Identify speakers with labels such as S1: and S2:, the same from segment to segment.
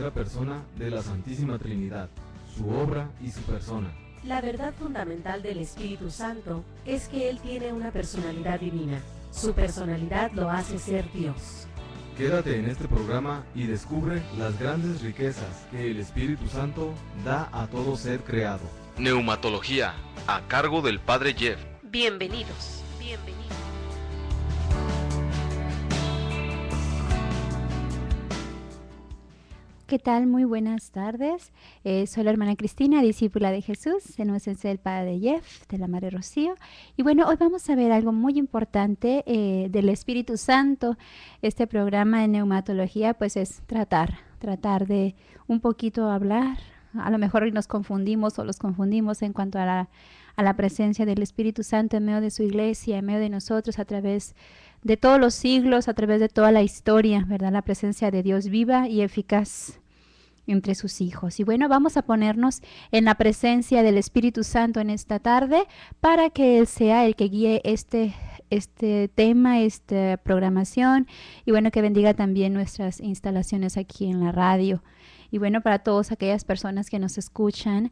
S1: tercera persona de la Santísima Trinidad, su obra y su persona.
S2: La verdad fundamental del Espíritu Santo es que Él tiene una personalidad divina. Su personalidad lo hace ser Dios.
S1: Quédate en este programa y descubre las grandes riquezas que el Espíritu Santo da a todo ser creado.
S3: Neumatología, a cargo del Padre Jeff.
S2: Bienvenidos.
S4: ¿Qué tal? Muy buenas tardes. Soy la hermana Cristina, discípula de Jesús, en ausencia del Padre Jeff, de la Madre Rocío. Y bueno, hoy vamos a ver algo muy importante del Espíritu Santo. Este programa de neumatología pues es tratar de un poquito hablar. A lo mejor hoy nos confundimos o los confundimos en cuanto a la presencia del Espíritu Santo en medio de su iglesia, en medio de nosotros, a través de todos los siglos, a través de toda la historia, ¿verdad? La presencia de Dios viva y eficaz entre sus hijos. Y bueno, vamos a ponernos en la presencia del Espíritu Santo en esta tarde para que Él sea el que guíe este tema, esta programación, y bueno, que bendiga también nuestras instalaciones aquí en la radio. Y bueno, para todas aquellas personas que nos escuchan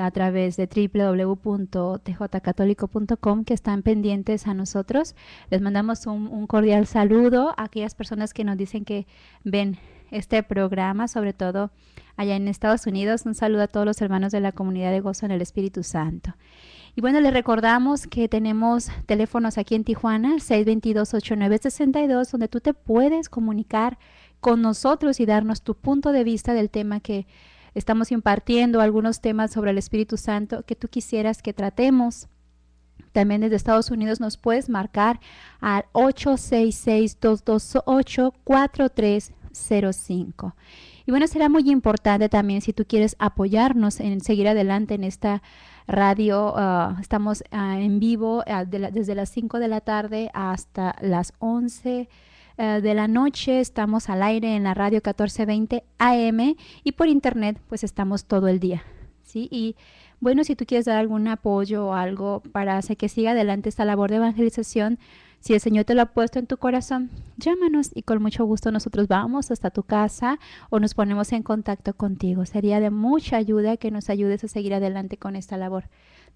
S4: a través de www.tjcatólico.com, que están pendientes a nosotros, les mandamos un cordial saludo a aquellas personas que nos dicen que ven este programa, sobre todo allá en Estados Unidos. Un saludo a todos los hermanos de la comunidad de Gozo en el Espíritu Santo. Y bueno, les recordamos que tenemos teléfonos aquí en Tijuana, 622-8962, donde tú te puedes comunicar con nosotros y darnos tu punto de vista del tema que estamos impartiendo, algunos temas sobre el Espíritu Santo que tú quisieras que tratemos. También desde Estados Unidos nos puedes marcar al 866-228-4305. Y bueno, será muy importante también si tú quieres apoyarnos en seguir adelante en esta radio. Estamos en vivo desde las 5 de la tarde hasta las 11 de la noche. Estamos al aire en la radio 1420 AM y por internet pues estamos todo el día, ¿sí? Y bueno, si tú quieres dar algún apoyo o algo para hacer que siga adelante esta labor de evangelización, si el Señor te lo ha puesto en tu corazón, llámanos y con mucho gusto nosotros vamos hasta tu casa o nos ponemos en contacto contigo. Sería de mucha ayuda que nos ayudes a seguir adelante con esta labor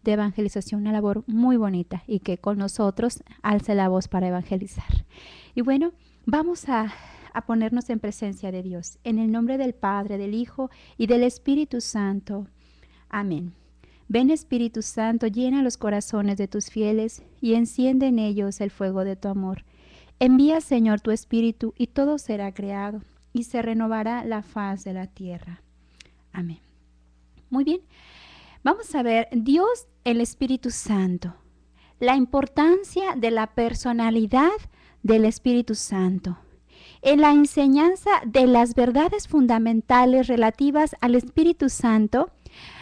S4: de evangelización, una labor muy bonita, y que con nosotros alce la voz para evangelizar. Y bueno, vamos a ponernos en presencia de Dios, en el nombre del Padre, del Hijo y del Espíritu Santo. Amén. Ven, Espíritu Santo, llena los corazones de tus fieles y enciende en ellos el fuego de tu amor. Envía, Señor, tu Espíritu y todo será creado y se renovará la faz de la tierra. Amén. Muy bien. Vamos a ver Dios, el Espíritu Santo. La importancia de la personalidad del Espíritu Santo. En la enseñanza de las verdades fundamentales relativas al Espíritu Santo,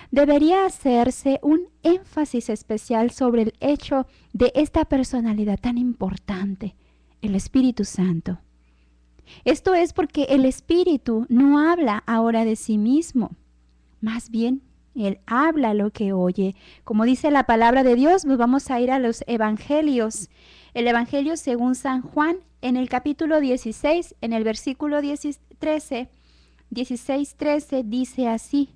S4: debería hacerse un énfasis especial sobre el hecho de esta personalidad tan importante, el Espíritu Santo. Esto es porque el Espíritu no habla ahora de sí mismo, más bien Él habla lo que oye. Como dice la palabra de Dios, nos vamos a ir a los evangelios. El evangelio según San Juan, en el capítulo 16, en el versículo 16-13, dice así: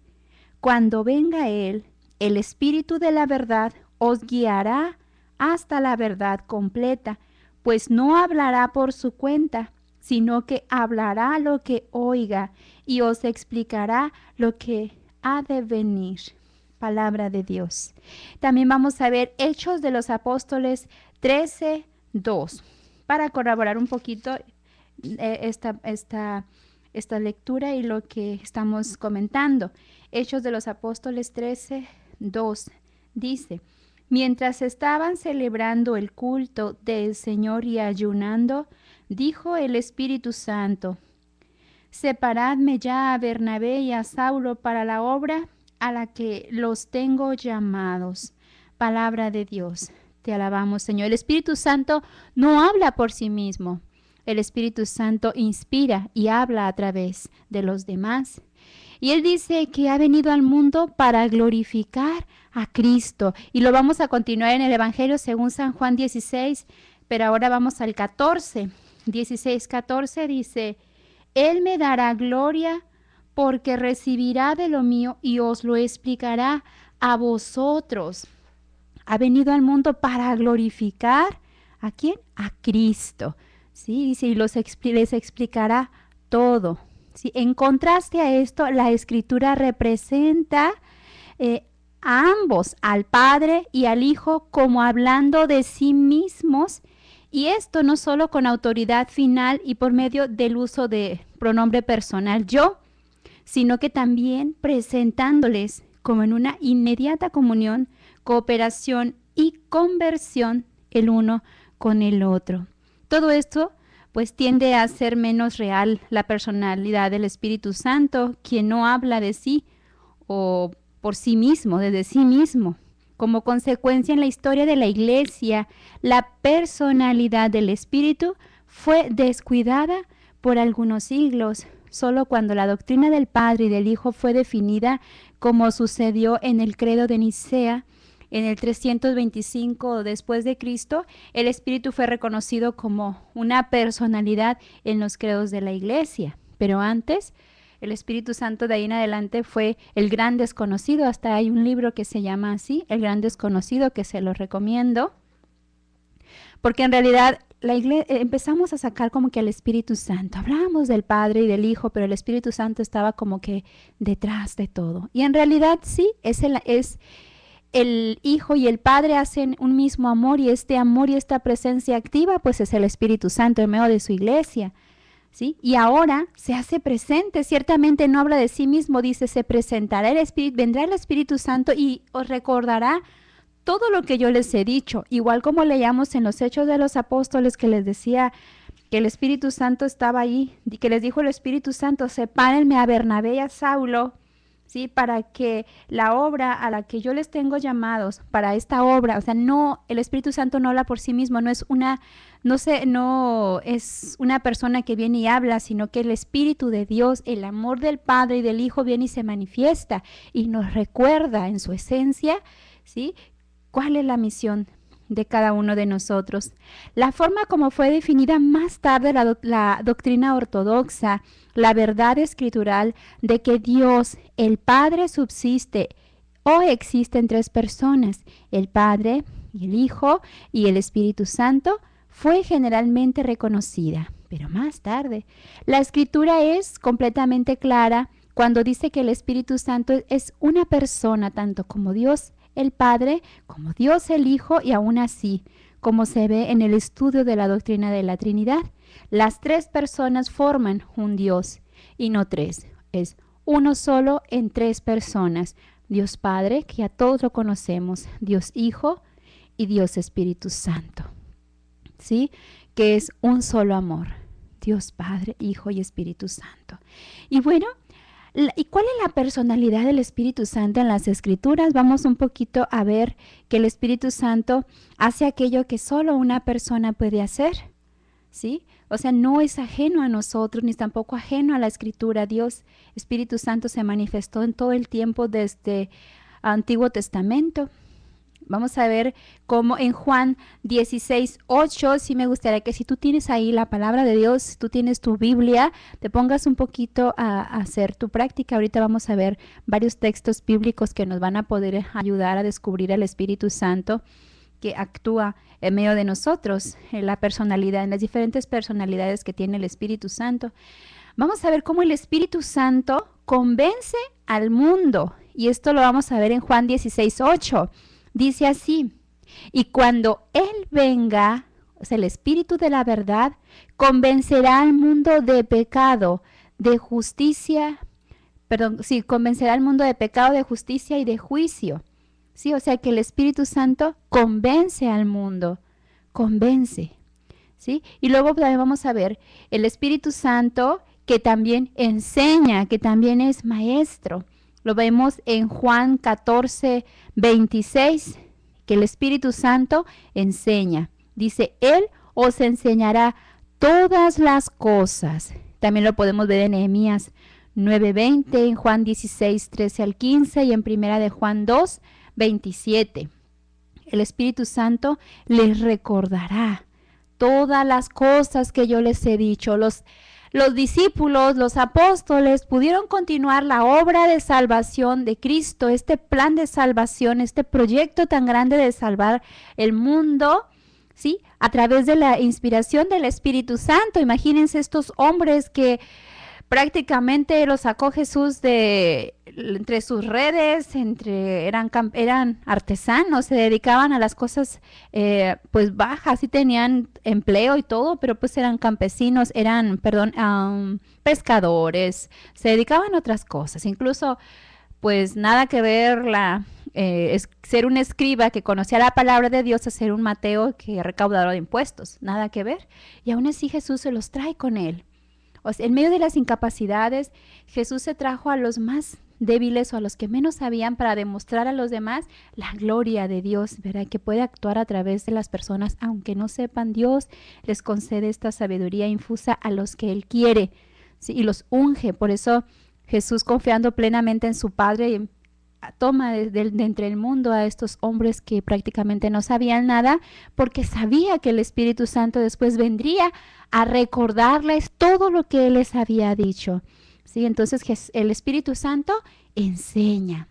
S4: Cuando venga Él, el Espíritu de la verdad, os guiará hasta la verdad completa, pues no hablará por su cuenta, sino que hablará lo que oiga y os explicará lo que ha de venir. Palabra de Dios. También vamos a ver Hechos de los Apóstoles 13:2 para corroborar un poquito esta lectura y lo que estamos comentando. Hechos de los Apóstoles 13:2 dice: Mientras estaban celebrando el culto del Señor y ayunando, dijo el Espíritu Santo: Separadme ya a Bernabé y a Saulo para la obra a la que los tengo llamados. Palabra de Dios. Te alabamos, Señor. El Espíritu Santo no habla por sí mismo. El Espíritu Santo inspira y habla a través de los demás. Y Él dice que ha venido al mundo para glorificar a Cristo. Y lo vamos a continuar en el Evangelio según San Juan 16, pero ahora vamos al 14. 16:14 dice: Él me dará gloria porque recibirá de lo mío y os lo explicará a vosotros. Ha venido al mundo para glorificar ¿a quién? A Cristo. ¿Sí? Dice, y les explicará todo. ¿Sí? En contraste a esto, la Escritura representa a ambos, al Padre y al Hijo, como hablando de sí mismos, y esto no solo con autoridad final y por medio del uso de pronombre personal yo, sino que también presentándoles como en una inmediata comunión, cooperación y conversión el uno con el otro. Todo esto pues tiende a hacer menos real la personalidad del Espíritu Santo, quien no habla de sí o por sí mismo, desde sí mismo. Como consecuencia, en la historia de la Iglesia, la personalidad del Espíritu fue descuidada por algunos siglos. Solo cuando la doctrina del Padre y del Hijo fue definida, como sucedió en el Credo de Nicea, en el 325 después de Cristo, el Espíritu fue reconocido como una personalidad en los credos de la Iglesia. Pero antes, el Espíritu Santo de ahí en adelante fue el gran desconocido. Hasta hay un libro que se llama así, El Gran Desconocido, que se lo recomiendo. Porque en realidad la iglesia, empezamos a sacar como que al Espíritu Santo. Hablábamos del Padre y del Hijo, pero el Espíritu Santo estaba como que detrás de todo. Y en realidad sí, es el Hijo y el Padre hacen un mismo amor, y este amor y esta presencia activa pues es el Espíritu Santo en medio de su iglesia, ¿sí? Y ahora se hace presente, ciertamente no habla de sí mismo, dice, se presentará el Espíritu, vendrá el Espíritu Santo y os recordará todo lo que yo les he dicho, igual como leíamos en los Hechos de los Apóstoles, que les decía que el Espíritu Santo estaba ahí, y que les dijo el Espíritu Santo, sepárenme a Bernabé y a Saulo, ¿sí? Para que la obra a la que yo les tengo llamados, para esta obra, o sea, no, el Espíritu Santo no habla por sí mismo, no es una persona que viene y habla, sino que el Espíritu de Dios, el amor del Padre y del Hijo viene y se manifiesta y nos recuerda en su esencia, ¿sí? ¿Cuál es la misión de cada uno de nosotros? La forma como fue definida más tarde la doctrina ortodoxa, la verdad escritural de que Dios, el Padre, subsiste o existe en tres personas, el Padre y el Hijo y el Espíritu Santo, fue generalmente reconocida. Pero más tarde, la Escritura es completamente clara cuando dice que el Espíritu Santo es una persona, tanto como Dios el Padre, como Dios el Hijo, y aún así, como se ve en el estudio de la doctrina de la Trinidad, las tres personas forman un Dios y no tres. Es uno solo en tres personas. Dios Padre, que a todos lo conocemos, Dios Hijo y Dios Espíritu Santo, ¿sí? Que es un solo amor. Dios Padre, Hijo y Espíritu Santo. Y bueno, ¿y cuál es la personalidad del Espíritu Santo en las Escrituras? Vamos un poquito a ver que el Espíritu Santo hace aquello que solo una persona puede hacer, ¿sí? O sea, no es ajeno a nosotros, ni tampoco ajeno a la Escritura. Dios, Espíritu Santo, se manifestó en todo el tiempo desde Antiguo Testamento. Vamos a ver cómo en Juan 16:8, sí me gustaría que si tú tienes ahí la palabra de Dios, si tú tienes tu Biblia, te pongas un poquito a hacer tu práctica. Ahorita vamos a ver varios textos bíblicos que nos van a poder ayudar a descubrir al Espíritu Santo que actúa en medio de nosotros, en la personalidad, en las diferentes personalidades que tiene el Espíritu Santo. Vamos a ver cómo el Espíritu Santo convence al mundo, y esto lo vamos a ver en Juan 16:8. Dice así: y cuando Él venga, o sea, el Espíritu de la verdad, convencerá al mundo de pecado, de justicia, convencerá al mundo de pecado, de justicia y de juicio. Sí, o sea que el Espíritu Santo convence al mundo, convence, ¿sí? Y luego también vamos a ver el Espíritu Santo que también enseña, que también es maestro. Lo vemos en Juan 14:26, que el Espíritu Santo enseña. Dice, Él os enseñará todas las cosas. También lo podemos ver en Nehemías 9:20, en Juan 16:13 al 15 y en Primera de Juan 2:27. El Espíritu Santo les recordará todas las cosas que yo les he dicho, los discípulos, los apóstoles pudieron continuar la obra de salvación de Cristo, este plan de salvación, este proyecto tan grande de salvar el mundo, ¿sí? A través de la inspiración del Espíritu Santo. Imagínense estos hombres que prácticamente los sacó Jesús de entre sus redes, eran artesanos, se dedicaban a las cosas pues bajas, sí tenían empleo y todo, pero pues eran campesinos, pescadores, se dedicaban a otras cosas, incluso pues nada que ver ser un escriba que conocía la palabra de Dios a ser un Mateo que recaudador de impuestos, nada que ver, y aún así Jesús se los trae con él. O sea, en medio de las incapacidades, Jesús se trajo a los más débiles o a los que menos sabían para demostrar a los demás la gloria de Dios, ¿verdad? Que puede actuar a través de las personas, aunque no sepan. Dios les concede esta sabiduría infusa a los que Él quiere, ¿sí? Y los unge. Por eso Jesús, confiando plenamente en su Padre, toma de entre el mundo a estos hombres que prácticamente no sabían nada, porque sabía que el Espíritu Santo después vendría a recordarles todo lo que Él les había dicho, ¿sí? Entonces el Espíritu Santo enseña.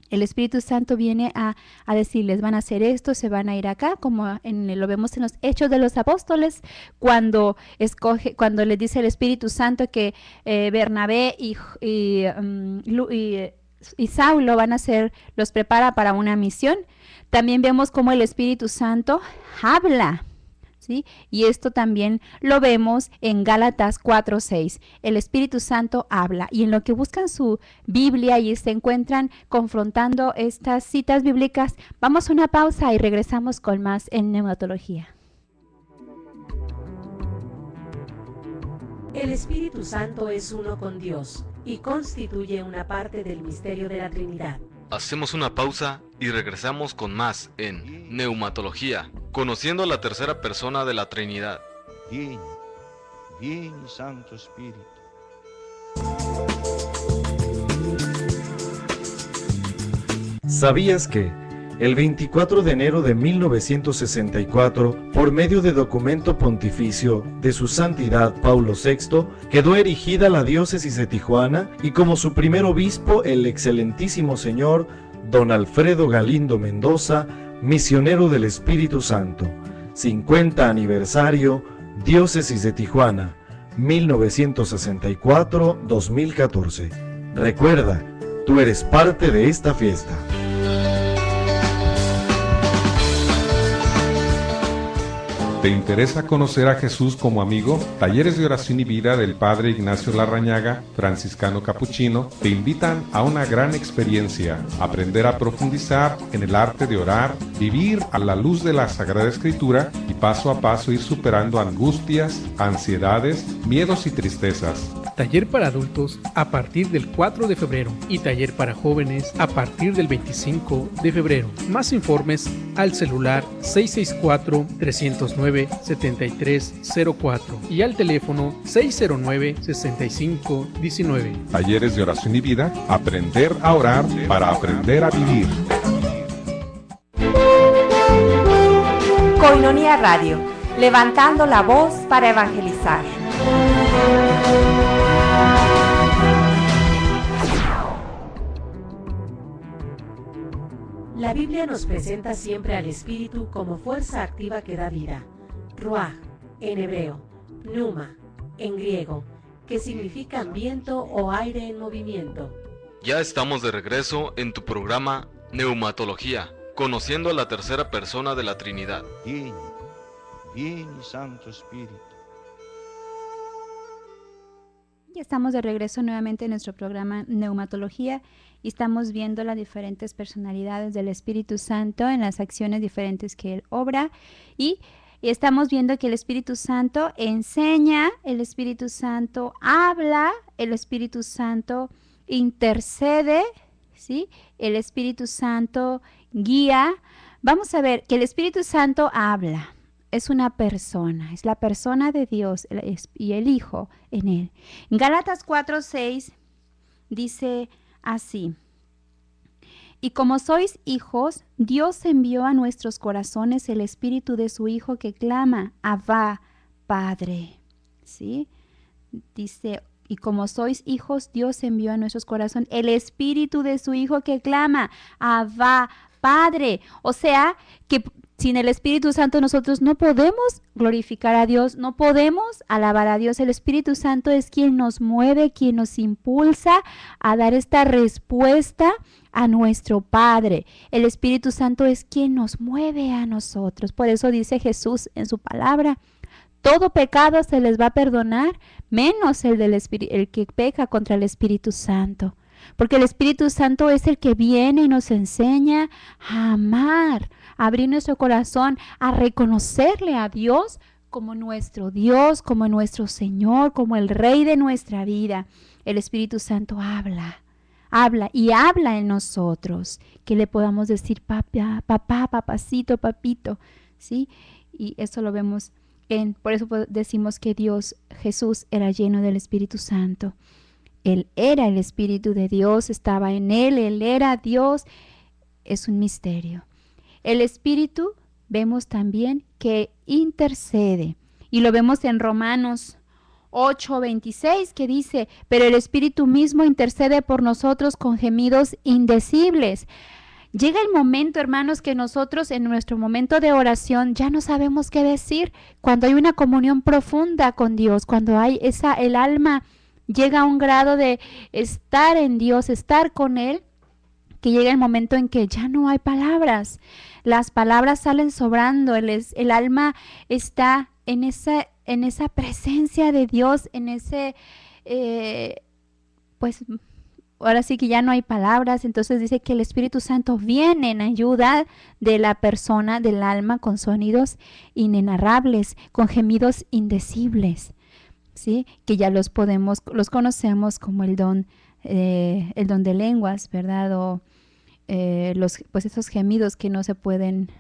S4: El Espíritu Santo viene a decirles, van a hacer esto, se van a ir acá, como lo vemos en los Hechos de los Apóstoles, cuando les dice el Espíritu Santo que Bernabé y Saulo los prepara para una misión. También vemos cómo el Espíritu Santo habla, ¿sí? Y esto también lo vemos en Gálatas 4:6. El Espíritu Santo habla, y en lo que buscan su Biblia y se encuentran confrontando estas citas bíblicas, vamos a una pausa y regresamos con más en Neumatología.
S2: El Espíritu Santo es uno con Dios y constituye una parte del misterio de la Trinidad.
S3: Hacemos una pausa y regresamos con más en Neumatología, conociendo la tercera persona de la Trinidad.
S5: Vieni, Santo Espíritu.
S6: ¿Sabías que el 24 de enero de 1964, por medio de documento pontificio de su santidad Paulo VI, quedó erigida la diócesis de Tijuana y como su primer obispo el excelentísimo señor don Alfredo Galindo Mendoza, misionero del Espíritu Santo? 50 aniversario, diócesis de Tijuana, 1964-2014. Recuerda, tú eres parte de esta fiesta.
S7: ¿Te interesa conocer a Jesús como amigo? Talleres de Oración y Vida del Padre Ignacio Larrañaga, franciscano capuchino, te invitan a una gran experiencia, aprender a profundizar en el arte de orar, vivir a la luz de la Sagrada Escritura y paso a paso ir superando angustias, ansiedades, miedos y tristezas.
S8: Taller para adultos a partir del 4 de febrero y taller para jóvenes a partir del 25 de febrero. Más informes al celular 664-309-7304 y al teléfono 609-6519.
S7: Talleres de Oración y Vida, aprender a orar para aprender a vivir.
S9: Koinonia Radio, levantando la voz para evangelizar.
S2: La Biblia nos presenta siempre al Espíritu como fuerza activa que da vida. Ruach, en hebreo, pneuma, en griego, que significa viento o aire en movimiento.
S3: Ya estamos de regreso en tu programa Neumatología, conociendo a la tercera persona de la Trinidad.
S5: Vieni, Santo Espíritu.
S4: Ya estamos de regreso nuevamente en nuestro programa Neumatología y estamos viendo las diferentes personalidades del Espíritu Santo en las acciones diferentes que Él obra y estamos viendo que el Espíritu Santo enseña, el Espíritu Santo habla, el Espíritu Santo intercede, ¿sí? El Espíritu Santo guía. Vamos a ver que el Espíritu Santo habla. Es una persona, es la persona de Dios y el Hijo en él. En Gálatas 4:6 dice así: y como sois hijos, Dios envió a nuestros corazones el Espíritu de su Hijo que clama, Abba, Padre. ¿Sí? dice, y como sois hijos, Dios envió a nuestros corazones el espíritu de su Hijo que clama, Abba, Padre. O sea, que sin el Espíritu Santo nosotros no podemos glorificar a Dios, no podemos alabar a Dios. El Espíritu Santo es quien nos mueve, quien nos impulsa a dar esta respuesta a nuestro Padre. El Espíritu Santo es quien nos mueve a nosotros. Por eso dice Jesús en su palabra, todo pecado se les va a perdonar, menos el que peca contra el Espíritu Santo. Porque el Espíritu Santo es el que viene y nos enseña a amar, a abrir nuestro corazón, a reconocerle a Dios como nuestro Dios, como nuestro Señor, como el Rey de nuestra vida. El Espíritu Santo habla en nosotros, que le podamos decir papá, papacito, papito, ¿sí? Y eso lo vemos por eso decimos que Jesús era lleno del Espíritu Santo. Él era el Espíritu de Dios, estaba en Él era Dios. Es un misterio. El Espíritu vemos también que intercede. Y lo vemos en Romanos 8:26 que dice, pero el Espíritu mismo intercede por nosotros con gemidos indecibles. Llega el momento, hermanos, que nosotros en nuestro momento de oración ya no sabemos qué decir. Cuando hay una comunión profunda con Dios, cuando hay el alma llega a un grado de estar en Dios, estar con Él, que llega el momento en que ya no hay palabras. Las palabras salen sobrando, el alma está en esa presencia de Dios, en ese, pues ahora sí que ya no hay palabras. Entonces dice que el Espíritu Santo viene en ayuda de la persona, del alma, con sonidos inenarrables, con gemidos indecibles. ¿Sí? Que ya los conocemos como el don de lenguas, ¿verdad? O pues esos gemidos que no se pueden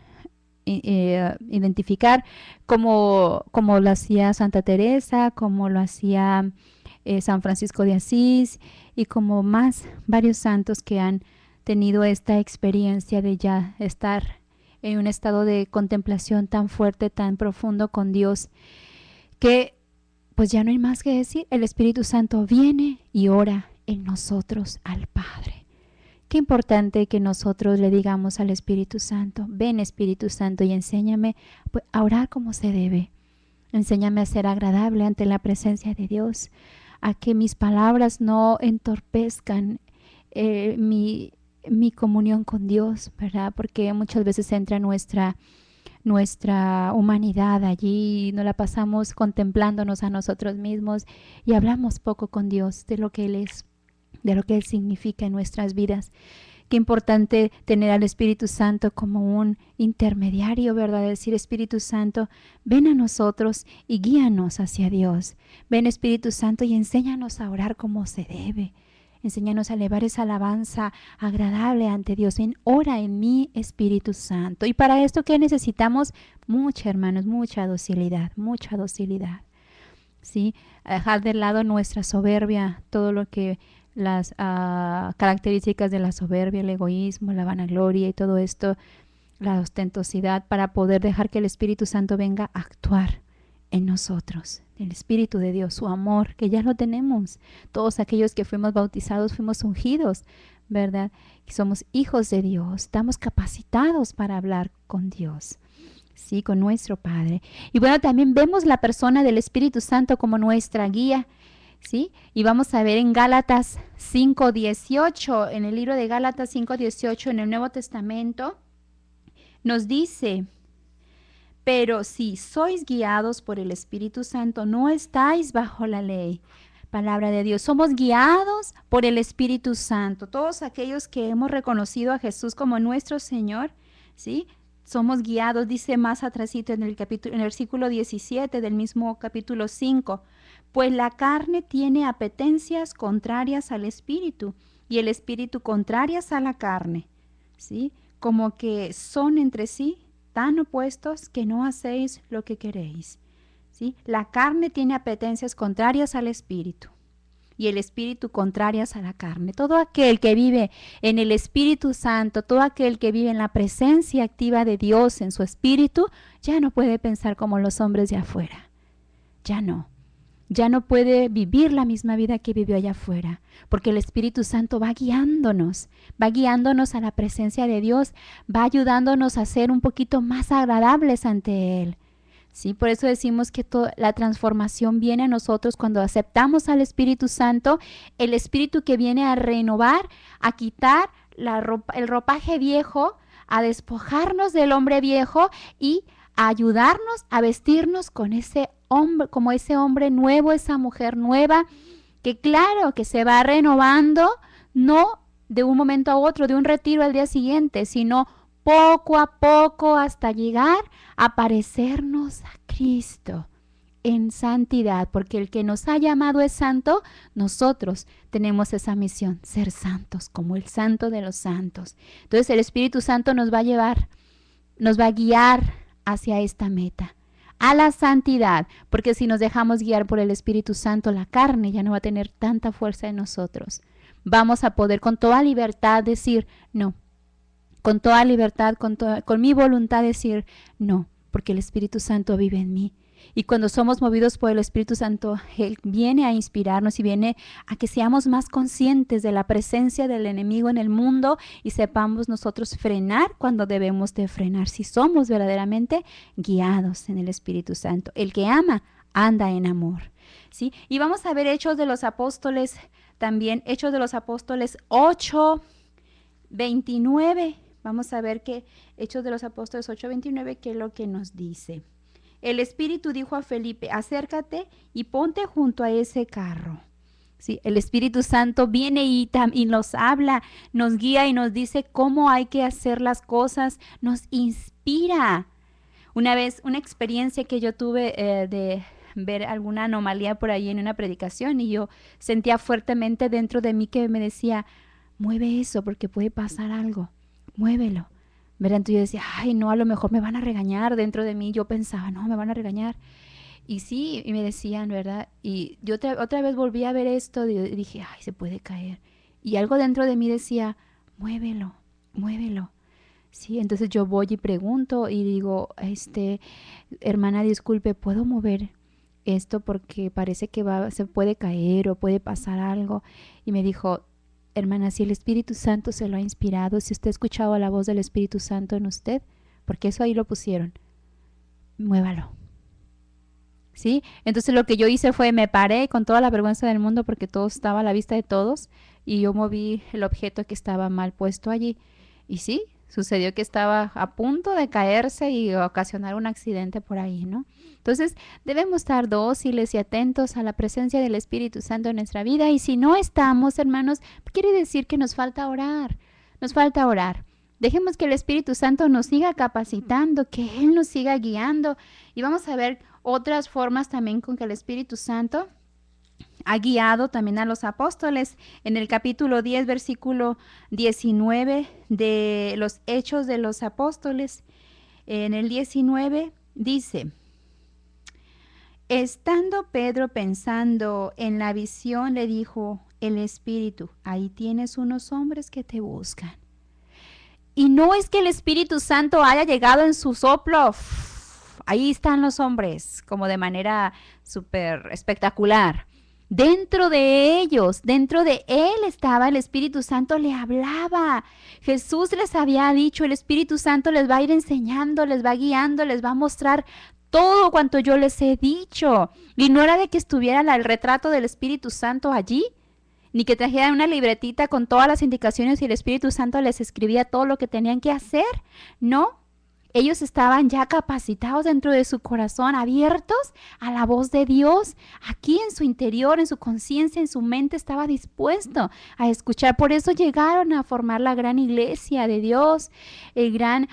S4: identificar, como lo hacía Santa Teresa, como lo hacía San Francisco de Asís, y como varios santos que han tenido esta experiencia de ya estar en un estado de contemplación tan fuerte, tan profundo con Dios, que pues ya no hay más que decir. El Espíritu Santo viene y ora en nosotros al Padre. Qué importante que nosotros le digamos al Espíritu Santo, ven Espíritu Santo y enséñame a orar como se debe. Enséñame a ser agradable ante la presencia de Dios, a que mis palabras no entorpezcan mi comunión con Dios, ¿verdad? Porque muchas veces entra nuestra humanidad allí, nos la pasamos contemplándonos a nosotros mismos y hablamos poco con Dios de lo que Él es, de lo que Él significa en nuestras vidas. Qué importante tener al Espíritu Santo como un intermediario, ¿verdad? Decir, Espíritu Santo, ven a nosotros y guíanos hacia Dios. Ven, Espíritu Santo, y enséñanos a orar como se debe. Enséñanos a elevar esa alabanza agradable ante Dios. Ven, ora en mí, Espíritu Santo. Y para esto, ¿qué necesitamos? Mucha, hermanos, mucha docilidad, ¿sí? Dejar de lado nuestra soberbia, todo lo que las características de la soberbia, el egoísmo, la vanagloria y todo esto, la ostentosidad, para poder dejar que el Espíritu Santo venga a actuar en nosotros. El Espíritu de Dios, su amor, que ya lo tenemos. Todos aquellos que fuimos bautizados, fuimos ungidos, ¿verdad? Somos hijos de Dios, estamos capacitados para hablar con Dios, sí, con nuestro Padre. Y bueno, también vemos la persona del Espíritu Santo como nuestra guía, ¿sí? Y vamos a ver en Gálatas 5:18, en el libro de Gálatas 5:18, en el Nuevo Testamento, nos dice: pero si sois guiados por el Espíritu Santo, no estáis bajo la ley. Palabra de Dios. Somos guiados por el Espíritu Santo. Todos aquellos que hemos reconocido a Jesús como nuestro Señor, ¿sí? Somos guiados, dice más atrásito en el versículo 17 del mismo capítulo 5. Pues la carne tiene apetencias contrarias al Espíritu y el Espíritu contrarias a la carne, ¿sí? Como que son entre sí tan opuestos que no hacéis lo que queréis, ¿sí? La carne tiene apetencias contrarias al Espíritu y el Espíritu contrarias a la carne. Todo aquel que vive en el Espíritu Santo, todo aquel que vive en la presencia activa de Dios en su Espíritu, ya no puede pensar como los hombres de afuera. Ya no. ya no puede vivir la misma vida que vivió allá afuera, porque el Espíritu Santo va guiándonos a la presencia de Dios, va ayudándonos a ser un poquito más agradables ante Él. Sí, por eso decimos que la transformación viene a nosotros cuando aceptamos al Espíritu Santo, el Espíritu que viene a renovar, a quitar el ropaje viejo, a despojarnos del hombre viejo y a ayudarnos a vestirnos con ese hombre, como ese hombre nuevo, esa mujer nueva, que claro, que se va renovando, no de un momento a otro, de un retiro al día siguiente, sino poco a poco hasta llegar a parecernos a Cristo en santidad, porque el que nos ha llamado es santo, nosotros tenemos esa misión, ser santos, como el santo de los santos. Entonces el Espíritu Santo nos va a llevar, nos va a guiar hacia esta meta, a la santidad, porque si nos dejamos guiar por el Espíritu Santo, la carne ya no va a tener tanta fuerza en nosotros. Vamos a poder con toda libertad decir no, con toda libertad, con mi voluntad decir no, porque el Espíritu Santo vive en mí. Y cuando somos movidos por el Espíritu Santo, Él viene a inspirarnos y viene a que seamos más conscientes de la presencia del enemigo en el mundo y sepamos nosotros frenar cuando debemos de frenar, si somos verdaderamente guiados en el Espíritu Santo. El que ama, anda en amor. ¿Sí? Y vamos a ver Hechos de los Apóstoles también, Hechos de los Apóstoles 8:29. Vamos a ver que Hechos de los Apóstoles 8:29, qué es lo que nos dice. El Espíritu dijo a Felipe, acércate y ponte junto a ese carro. Sí, el Espíritu Santo viene y nos habla, nos guía y nos dice cómo hay que hacer las cosas, nos inspira. Una vez, una experiencia que yo tuve de ver alguna anomalía por ahí en una predicación y yo sentía fuertemente dentro de mí que me decía, mueve eso porque puede pasar algo. Muévelo, ¿verdad? Entonces yo decía, ay, no, a lo mejor me van a regañar dentro de mí. Yo pensaba, no, me van a regañar. Y sí, y me decían, ¿verdad? Y yo otra vez volví a ver esto y dije, ay, se puede caer. Y algo dentro de mí decía, muévelo, muévelo. Sí, entonces yo voy y pregunto y digo, hermana, disculpe, ¿puedo mover esto? Porque parece que se puede caer o puede pasar algo. Y me dijo, hermana, si el Espíritu Santo se lo ha inspirado, si usted ha escuchado la voz del Espíritu Santo en usted, porque eso ahí lo pusieron, muévalo. ¿Sí? Entonces lo que yo hice fue, me paré con toda la vergüenza del mundo porque todo estaba a la vista de todos y yo moví el objeto que estaba mal puesto allí. Y sí, sucedió que estaba a punto de caerse y ocasionar un accidente por ahí, ¿no? Entonces, debemos estar dóciles y atentos a la presencia del Espíritu Santo en nuestra vida. Y si no estamos, hermanos, quiere decir que nos falta orar. Nos falta orar. Dejemos que el Espíritu Santo nos siga capacitando, que Él nos siga guiando. Y vamos a ver otras formas también con que el Espíritu Santo ha guiado también a los apóstoles. En el capítulo 10, versículo 19 de los Hechos de los Apóstoles, en el 19 dice, estando Pedro pensando en la visión, le dijo el Espíritu, ahí tienes unos hombres que te buscan. Y no es que el Espíritu Santo haya llegado en su soplo, ahí están los hombres, como de manera súper espectacular. Dentro de ellos, dentro de Él estaba el Espíritu Santo, le hablaba. Jesús les había dicho, el Espíritu Santo les va a ir enseñando, les va guiando, les va a mostrar todo cuanto yo les he dicho. Y no era de que estuviera el retrato del Espíritu Santo allí, ni que trajeran una libretita con todas las indicaciones y el Espíritu Santo les escribía todo lo que tenían que hacer. No. Ellos estaban ya capacitados dentro de su corazón, abiertos a la voz de Dios. Aquí en su interior, en su conciencia, en su mente, estaba dispuesto a escuchar. Por eso llegaron a formar la gran iglesia de Dios, el gran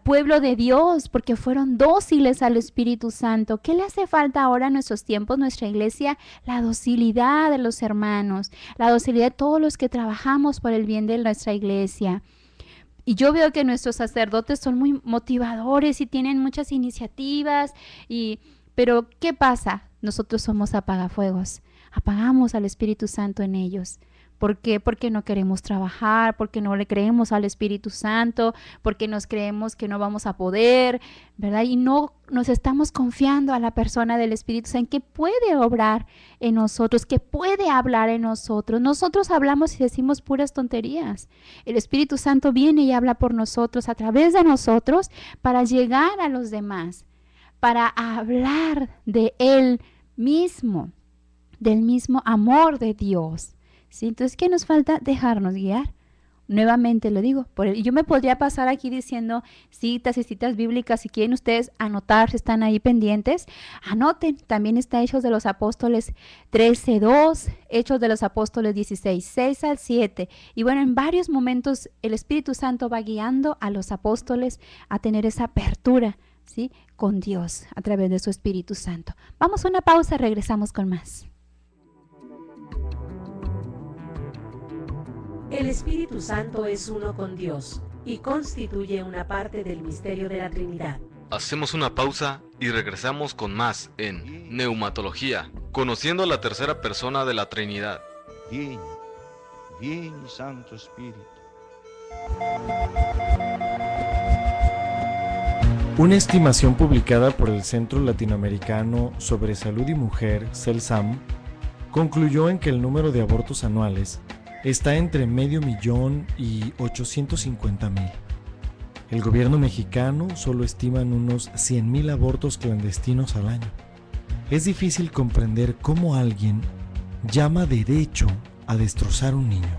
S4: pueblo de Dios, porque fueron dóciles al Espíritu Santo. ¿Qué le hace falta ahora en nuestros tiempos, nuestra iglesia? La docilidad de los hermanos, la docilidad de todos los que trabajamos por el bien de nuestra iglesia. Y yo veo que nuestros sacerdotes son muy motivadores y tienen muchas iniciativas, pero ¿qué pasa? Nosotros somos apagafuegos, apagamos al Espíritu Santo en ellos. ¿Por qué? Porque no queremos trabajar, porque no le creemos al Espíritu Santo, porque nos creemos que no vamos a poder, ¿verdad? Y no nos estamos confiando a la persona del Espíritu Santo, que puede obrar en nosotros, que puede hablar en nosotros. Nosotros hablamos y decimos puras tonterías. El Espíritu Santo viene y habla por nosotros, a través de nosotros, para llegar a los demás, para hablar de Él mismo, del mismo amor de Dios. ¿Sí? Entonces, ¿qué nos falta? Dejarnos guiar. Nuevamente lo digo, yo me podría pasar aquí diciendo citas y citas bíblicas. Si quieren ustedes anotar, si están ahí pendientes, anoten. También está Hechos de los Apóstoles 13:2, Hechos de los Apóstoles 16:6 al 7. Y bueno, en varios momentos el Espíritu Santo va guiando a los apóstoles a tener esa apertura, ¿sí?, con Dios a través de su Espíritu Santo. Vamos a una pausa, regresamos con más.
S2: El Espíritu Santo es uno con Dios y constituye una parte del misterio de la Trinidad.
S3: Hacemos una pausa y regresamos con más en Neumatología, conociendo la tercera persona de la Trinidad.
S5: Vieni, vieni Santo Spirito.
S6: Una estimación publicada por el Centro Latinoamericano sobre Salud y Mujer, CELSAM, concluyó en que el número de abortos anuales está entre 500,000 y 850,000. El gobierno mexicano solo estima en unos 100,000 abortos clandestinos al año. Es difícil comprender cómo alguien llama derecho a destrozar un niño.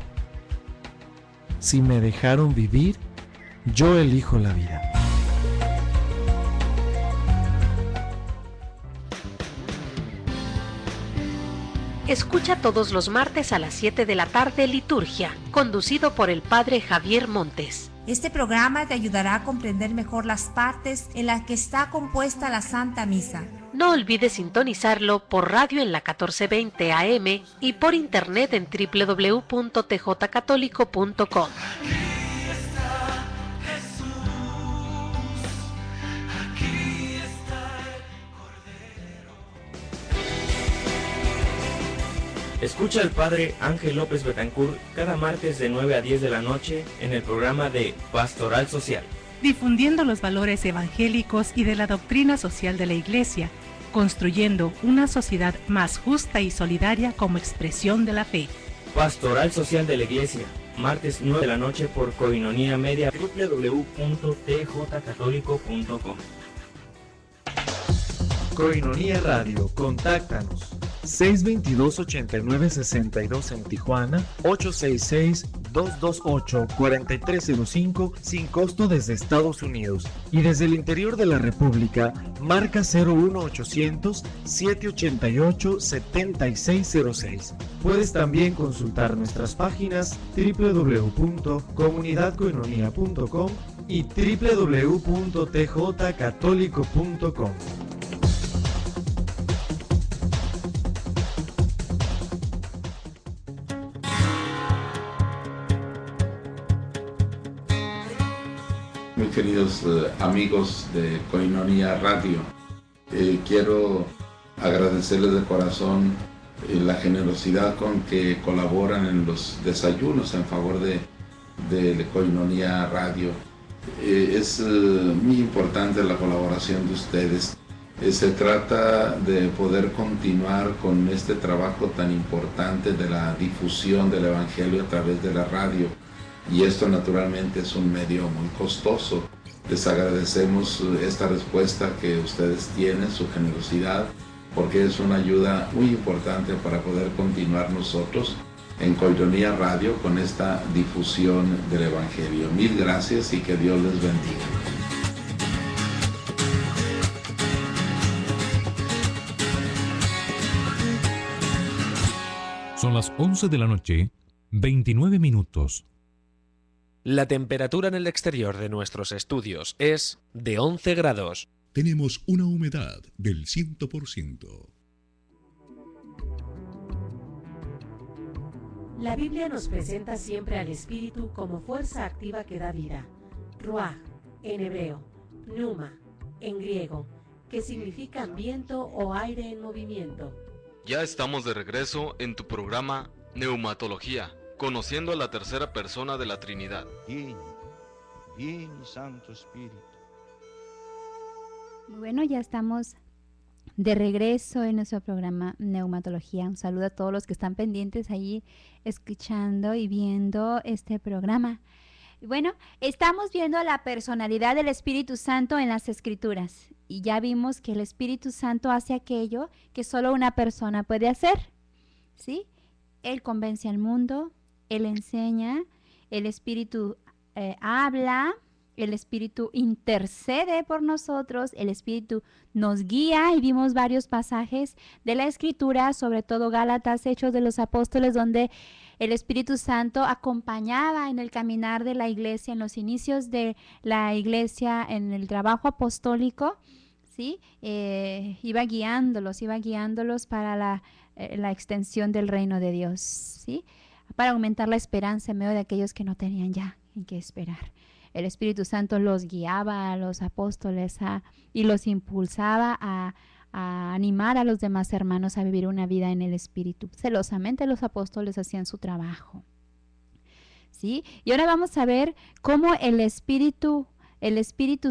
S6: Si me dejaron vivir, yo elijo la vida.
S2: Escucha todos los martes a las 7 de la tarde Liturgia, conducido por el Padre Javier Montes.
S10: Este programa te ayudará a comprender mejor las partes en las que está compuesta la Santa Misa.
S2: No olvides sintonizarlo por radio en la 1420 AM y por internet en www.tjcatólico.com.
S11: Escucha al Padre Ángel López Betancourt cada martes de 9 a 10 de la noche en el programa de Pastoral Social.
S12: Difundiendo los valores evangélicos y de la doctrina social de la Iglesia, construyendo una sociedad más justa y solidaria como expresión de la fe.
S11: Pastoral Social de la Iglesia, martes 9 de la noche por Coinonía Media, www.tjcatólico.com.
S6: Coinonía Radio, contáctanos. 622-8962 en Tijuana, 866-228-4305 sin costo desde Estados Unidos. Y desde el interior de la República, marca 01800-788-7606. Puedes también consultar nuestras páginas www.comunidadcoinonia.com y www.tjcatólico.com.
S13: Muy queridos amigos de Coinonía Radio, quiero agradecerles de corazón la generosidad con que colaboran en los desayunos en favor de Coinonía Radio. Es muy importante la colaboración de ustedes. Se trata de poder continuar con este trabajo tan importante de la difusión del Evangelio a través de la radio. Y esto naturalmente es un medio muy costoso. Les agradecemos esta respuesta que ustedes tienen, su generosidad, porque es una ayuda muy importante para poder continuar nosotros en Coinonía Radio con esta difusión del Evangelio. Mil gracias y que Dios les bendiga.
S14: Son las 11 de la noche, 29 minutos.
S15: La temperatura en el exterior de nuestros estudios es de 11 grados.
S14: Tenemos una humedad del 100%.
S2: La Biblia nos presenta siempre al Espíritu como fuerza activa que da vida. Ruach, en hebreo, pneuma, en griego, que significa viento o aire en movimiento.
S3: Ya estamos de regreso en tu programa Neumatología, conociendo a la tercera persona de la Trinidad.
S5: Vieni, vieni Santo Espíritu.
S4: Bueno, ya estamos de regreso en nuestro programa Neumatología. Un saludo a todos los que están pendientes ahí escuchando y viendo este programa. Bueno, estamos viendo la personalidad del Espíritu Santo en las Escrituras y ya vimos que el Espíritu Santo hace aquello que solo una persona puede hacer, ¿sí? Él convence al mundo, Él enseña, el Espíritu habla, el Espíritu intercede por nosotros, el Espíritu nos guía y vimos varios pasajes de la Escritura, sobre todo Gálatas, Hechos de los Apóstoles, donde el Espíritu Santo acompañaba en el caminar de la iglesia, en los inicios de la iglesia, en el trabajo apostólico, ¿sí? Iba guiándolos para la extensión del reino de Dios, ¿sí? Para aumentar la esperanza en medio de aquellos que no tenían ya en qué esperar. El Espíritu Santo los guiaba a los apóstoles y los impulsaba a animar a los demás hermanos a vivir una vida en el Espíritu. Celosamente los apóstoles hacían su trabajo, ¿sí? Y ahora vamos a ver cómo el Espíritu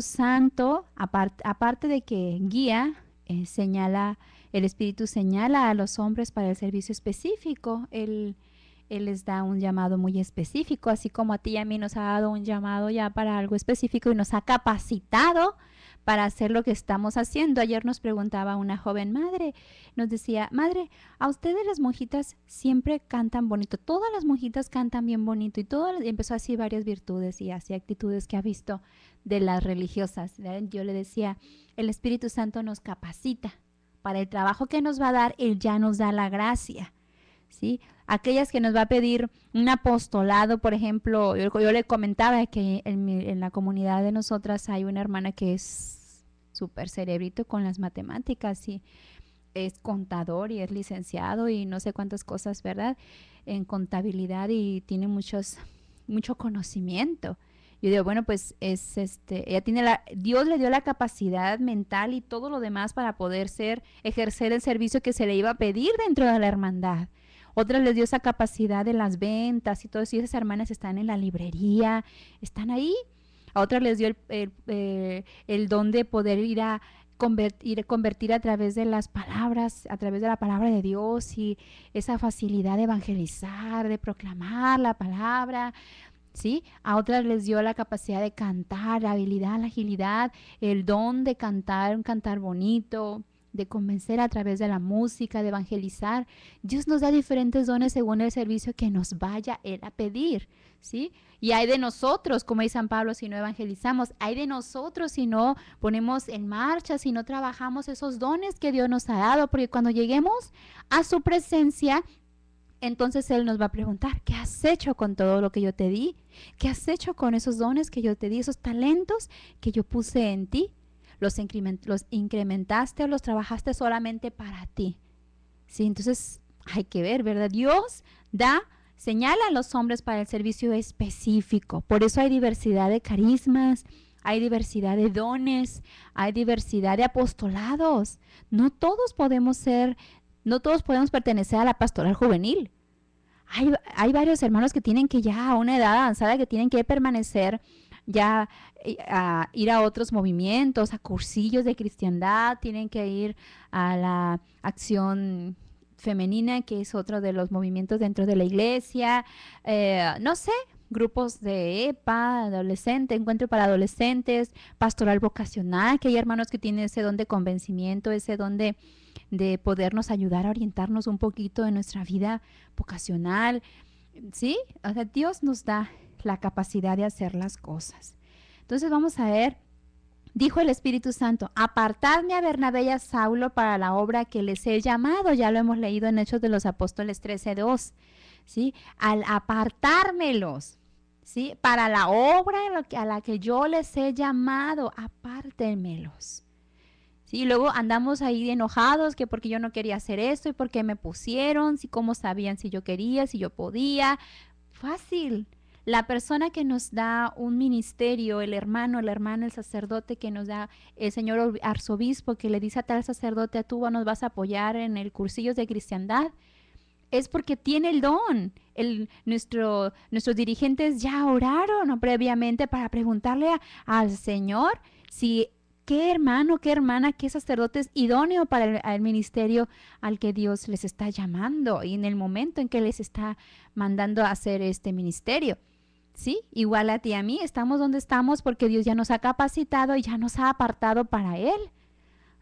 S4: Santo, aparte de que guía, el Espíritu señala a los hombres para el servicio específico. Él les da un llamado muy específico, así como a ti y a mí nos ha dado un llamado ya para algo específico y nos ha capacitado para hacer lo que estamos haciendo. Ayer nos preguntaba una joven madre, nos decía: madre, a ustedes las monjitas siempre cantan bonito, todas las monjitas cantan bien bonito, y empezó así varias virtudes y así actitudes que ha visto de las religiosas. Yo le decía, el Espíritu Santo nos capacita para el trabajo que nos va a dar, Él ya nos da la gracia, ¿sí? Aquellas que nos va a pedir un apostolado, por ejemplo, yo le comentaba que en la comunidad de nosotras hay una hermana que es súper cerebrito con las matemáticas y es contador y es licenciado y no sé cuántas cosas, ¿verdad? En contabilidad, y tiene mucho conocimiento. Yo digo, bueno, pues ella tiene Dios le dio la capacidad mental y todo lo demás para poder ejercer el servicio que se le iba a pedir dentro de la hermandad. Otras les dio esa capacidad de las ventas y todo eso, y esas hermanas están en la librería, están ahí. A otras les dio el don de poder ir a convertir a través de las palabras, a través de la palabra de Dios, y esa facilidad de evangelizar, de proclamar la palabra, ¿sí? A otras les dio la capacidad de cantar, la habilidad, la agilidad, el don de cantar, un cantar bonito, de convencer a través de la música, de evangelizar. Dios nos da diferentes dones según el servicio que nos vaya Él a pedir, ¿sí? Y hay de nosotros, como dice San Pablo, si no evangelizamos, hay de nosotros si no ponemos en marcha, si no trabajamos esos dones que Dios nos ha dado, porque cuando lleguemos a su presencia, entonces Él nos va a preguntar: ¿qué has hecho con todo lo que yo te di? ¿Qué has hecho con esos dones que yo te di, esos talentos que yo puse en ti? ¿Los incrementaste o los trabajaste solamente para ti? Sí, entonces hay que ver, ¿verdad? Dios señala a los hombres para el servicio específico. Por eso hay diversidad de carismas, hay diversidad de dones, hay diversidad de apostolados. No todos podemos pertenecer a la pastoral juvenil. Hay varios hermanos que tienen que ya a una edad avanzada que tienen que permanecer ya a ir a otros movimientos, a cursillos de cristiandad, tienen que ir a la acción femenina, que es otro de los movimientos dentro de la iglesia, no sé, grupos de EPA, encuentro para adolescentes, pastoral vocacional, que hay hermanos que tienen ese don de convencimiento, ese don de podernos ayudar a orientarnos un poquito en nuestra vida vocacional, ¿sí? O sea, Dios nos da la capacidad de hacer las cosas. Entonces vamos a ver, dijo el Espíritu Santo: apartadme a Bernabé y a Saulo para la obra que les he llamado. Ya lo hemos leído en Hechos de los Apóstoles 13:2, ¿sí? Al apartármelos, ¿sí? Para la obra a la que yo les he llamado, apártenmelos. Sí, luego andamos ahí enojados que porque yo no quería hacer esto y porque me pusieron, si cómo sabían si yo quería, si yo podía. Fácil. La persona que nos da un ministerio, el hermano, el sacerdote que nos da, el señor arzobispo que le dice a tal sacerdote: tú nos vas a apoyar en el cursillos de cristiandad. es porque tiene el don. Nuestros dirigentes ya oraron previamente para preguntarle al Señor si qué hermano, qué hermana, qué sacerdote es idóneo para el ministerio al que Dios les está llamando y en el momento en que les está mandando a hacer este ministerio. Sí, igual a ti y a mí, estamos donde estamos porque Dios ya nos ha capacitado y ya nos ha apartado para Él.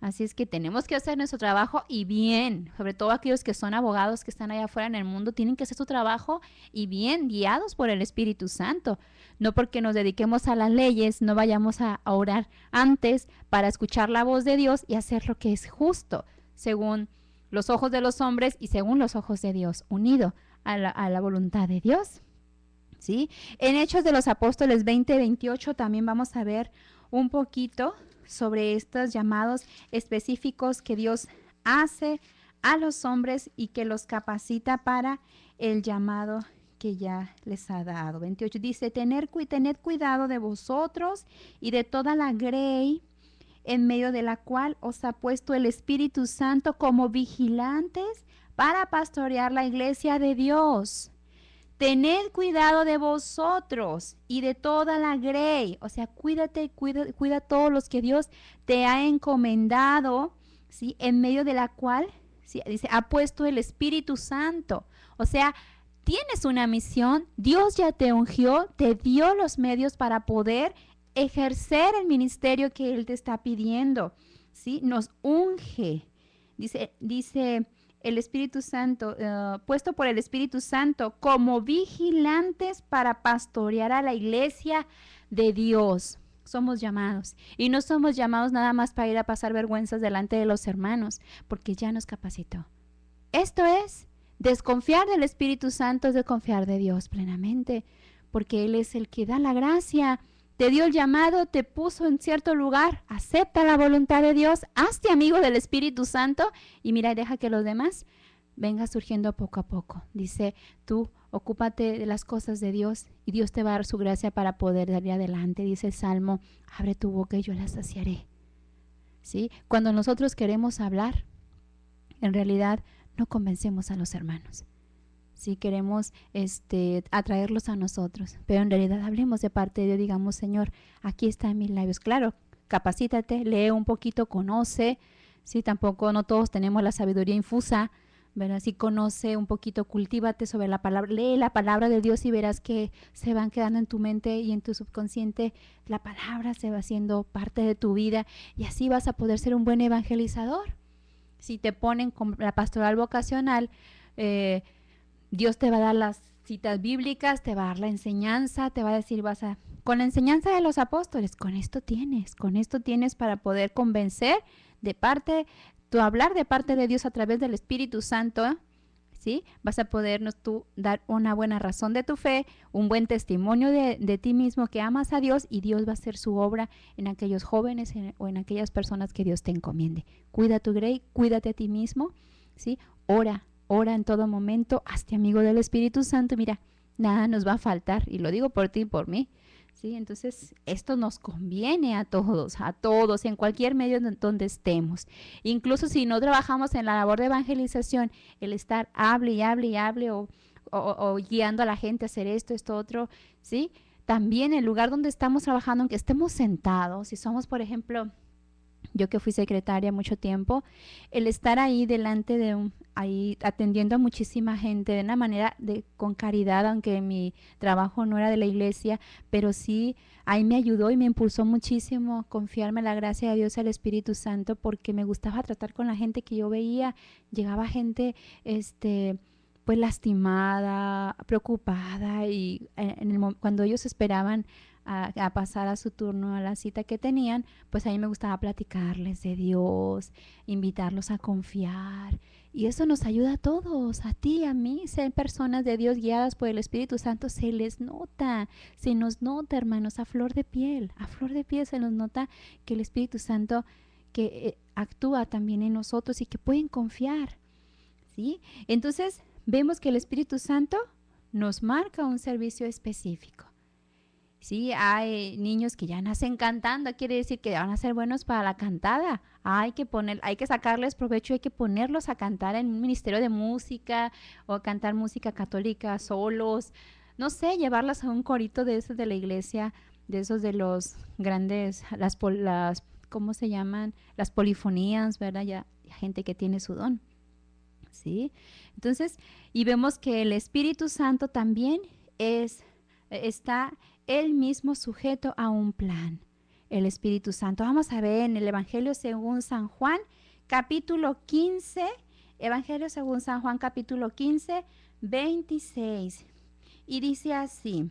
S4: Así es que tenemos que hacer nuestro trabajo y bien, sobre todo aquellos que son abogados que están allá afuera en el mundo, tienen que hacer su trabajo y bien, guiados por el Espíritu Santo. No porque nos dediquemos a las leyes, no vayamos a orar antes para escuchar la voz de Dios y hacer lo que es justo, según los ojos de los hombres y según los ojos de Dios, unido a la voluntad de Dios. ¿Sí? En Hechos de los Apóstoles 20-28 también vamos a ver un poquito sobre estos llamados específicos que Dios hace a los hombres y que los capacita para el llamado que ya les ha dado. 28 dice, tened cuidado de vosotros y de toda la grey en medio de la cual os ha puesto el Espíritu Santo como vigilantes para pastorear la iglesia de Dios. Tened cuidado de vosotros y de toda la grey. O sea, cuida a todos los que Dios te ha encomendado, ¿sí? En medio de la cual, ¿sí? Dice, ha puesto el Espíritu Santo. O sea, tienes una misión, Dios ya te ungió, te dio los medios para poder ejercer el ministerio que Él te está pidiendo, ¿sí? Nos unge. Dice el Espíritu Santo, puesto por el Espíritu Santo como vigilantes para pastorear a la iglesia de Dios. Somos llamados y no somos llamados nada más para ir a pasar vergüenzas delante de los hermanos, porque ya nos capacitó. Esto es, desconfiar del Espíritu Santo es desconfiar de Dios plenamente, porque Él es el que da la gracia. Te dio el llamado, te puso en cierto lugar, acepta la voluntad de Dios, hazte amigo del Espíritu Santo y mira, deja que los demás vengan surgiendo poco a poco. Dice, tú ocúpate de las cosas de Dios y Dios te va a dar su gracia para poder darle adelante. Dice el Salmo, abre tu boca y yo la saciaré. ¿Sí? Cuando nosotros queremos hablar, en realidad no convencemos a los hermanos. Si queremos atraerlos a nosotros, pero en realidad hablemos de parte de Dios, digamos, Señor, aquí están mis labios. Claro, capacítate, lee un poquito, conoce, ¿sí? Tampoco no todos tenemos la sabiduría infusa, ¿verdad? Si conoce un poquito, cultívate sobre la palabra, lee la palabra de Dios y verás que se van quedando en tu mente y en tu subconsciente, la palabra se va haciendo parte de tu vida y así vas a poder ser un buen evangelizador. Si te ponen con la pastoral vocacional, Dios te va a dar las citas bíblicas, te va a dar la enseñanza, te va a decir, con la enseñanza de los apóstoles, con esto tienes para poder convencer hablar de parte de Dios a través del Espíritu Santo, ¿sí? Vas a podernos tú dar una buena razón de tu fe, un buen testimonio de ti mismo que amas a Dios y Dios va a hacer su obra en aquellos jóvenes o en aquellas personas que Dios te encomiende. Cuida tu grey, cuídate a ti mismo, ¿sí? Ora en todo momento, hazte amigo del Espíritu Santo, mira, nada nos va a faltar, y lo digo por ti y por mí, ¿sí? Entonces, esto nos conviene a todos, en cualquier medio donde estemos. Incluso si no trabajamos en la labor de evangelización, el estar hable y hable o guiando a la gente a hacer esto, otro, ¿sí? También el lugar donde estamos trabajando, aunque estemos sentados, si somos, por ejemplo, yo que fui secretaria mucho tiempo, el estar ahí delante ahí atendiendo a muchísima gente de una manera con caridad, aunque mi trabajo no era de la iglesia, pero sí ahí me ayudó y me impulsó muchísimo confiarme en la gracia de Dios y al Espíritu Santo, porque me gustaba tratar con la gente que yo veía. Llegaba gente pues lastimada, preocupada, y cuando ellos esperaban a pasar a su turno, a la cita que tenían, pues a mí me gustaba platicarles de Dios, invitarlos a confiar, y eso nos ayuda a todos, a ti, a mí, ser personas de Dios guiadas por el Espíritu Santo. Se les nota, se nos nota, hermanos, a flor de piel se nos nota que el Espíritu Santo que actúa también en nosotros y que pueden confiar, ¿sí? Entonces vemos que el Espíritu Santo nos marca un servicio específico. Sí, hay niños que ya nacen cantando, quiere decir que van a ser buenos para la cantada. Hay que sacarles provecho, hay que ponerlos a cantar en un ministerio de música o a cantar música católica solos. No sé, llevarlas a un corito de esos de la iglesia, de esos de los grandes, ¿cómo se llaman? Las polifonías, ¿verdad? Ya gente que tiene su don. ¿Sí? Entonces, y vemos que el Espíritu Santo también está él mismo sujeto a un plan, el Espíritu Santo. Vamos a ver en el Evangelio según San Juan, capítulo 15, Evangelio según San Juan, capítulo 15, 26. Y dice así: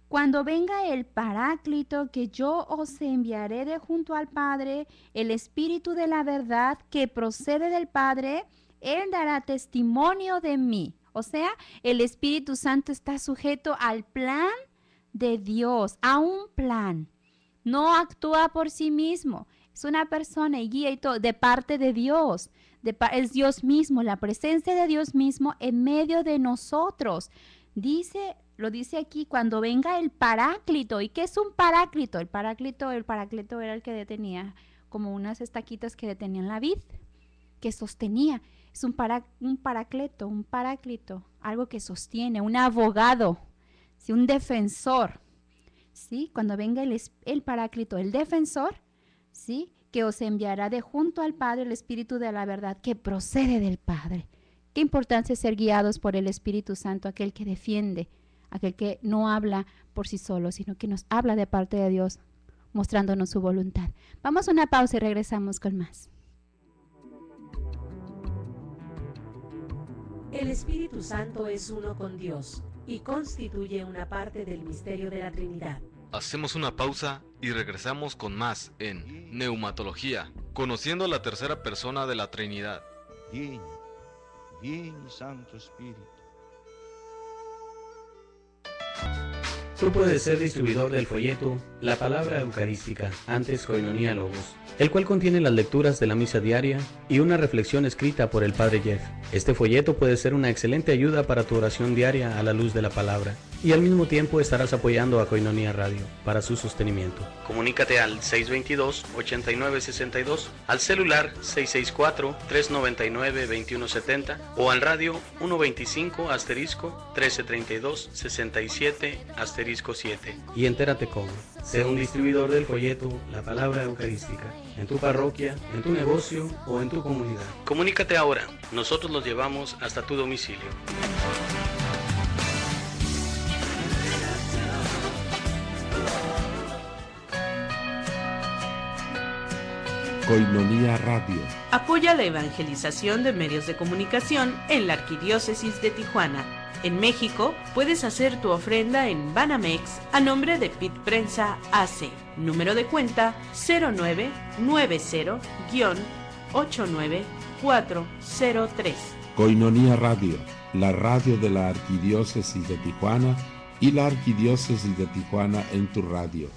S4: cuando venga el Paráclito que yo os enviaré de junto al Padre, el Espíritu de la verdad que procede del Padre, Él dará testimonio de mí. O sea, el Espíritu Santo está sujeto al plan de Dios, a un plan. No actúa por sí mismo. Es una persona y guía y todo de parte de Dios. Es Dios mismo, la presencia de Dios mismo en medio de nosotros. Lo dice aquí, cuando venga el Paráclito. ¿Y qué es un Paráclito? El Paráclito era el que detenía, como unas estaquitas que detenían la vid, que sostenía. Es un paráclito, algo que sostiene, un abogado, ¿sí? Un defensor, ¿sí? Cuando venga el Paráclito, el defensor, ¿sí? Que os enviará de junto al Padre el Espíritu de la verdad que procede del Padre. Qué importancia es ser guiados por el Espíritu Santo, aquel que defiende, aquel que no habla por sí solo, sino que nos habla de parte de Dios, mostrándonos su voluntad. Vamos a una pausa y regresamos con más.
S2: El Espíritu Santo es uno con Dios y constituye una parte del misterio de la Trinidad.
S3: Hacemos una pausa y regresamos con más en Neumatología, conociendo la tercera persona de la Trinidad.
S5: Vieni Santo Espíritu.
S11: Tú puedes ser distribuidor del folleto La Palabra Eucarística, antes Koinonia Logos, el cual contiene las lecturas de la misa diaria y una reflexión escrita por el Padre Jeff. Este folleto puede ser una excelente ayuda para tu oración diaria a la luz de la palabra, y al mismo tiempo estarás apoyando a Koinonia Radio para su sostenimiento. Comunícate al 622-8962, al celular 664-399-2170 o al radio 125*1332-67*7 y entérate cómo. Sé un distribuidor del folleto La Palabra Eucarística en tu parroquia, en tu negocio o en tu comunidad. Comunícate ahora, nosotros los llevamos hasta tu domicilio.
S13: Koinonia Radio.
S12: Apoya la evangelización de medios de comunicación en la Arquidiócesis de Tijuana. En México, puedes hacer tu ofrenda en Banamex a nombre de PIT Prensa AC. Número de cuenta 0990-89403.
S13: Koinonia Radio, la radio de la Arquidiócesis de Tijuana y la Arquidiócesis de Tijuana en tu radio.